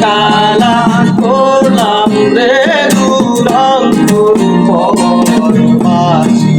কালা করলাম রে দুরন্তর পরবাসী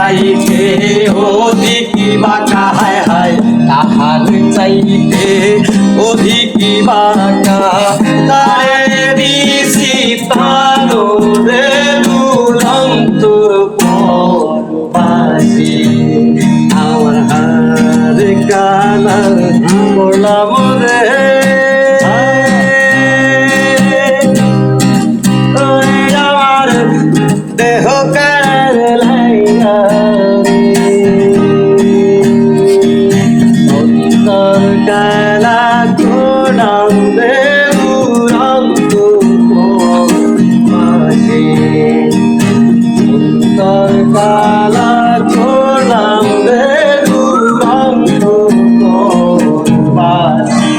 চাইতে অধিকি বাঁকা হায় হায় তাহার চাইতে অধিকি বাঁকা তারে দিছি তারো রে দুরন্তর পরবাসী আমার হার কালা করলাম রে আমার দেহ কালা করলাম রে দুরন্তর পরবাসী কালা করলাম রে দুরন্তর পরবাসী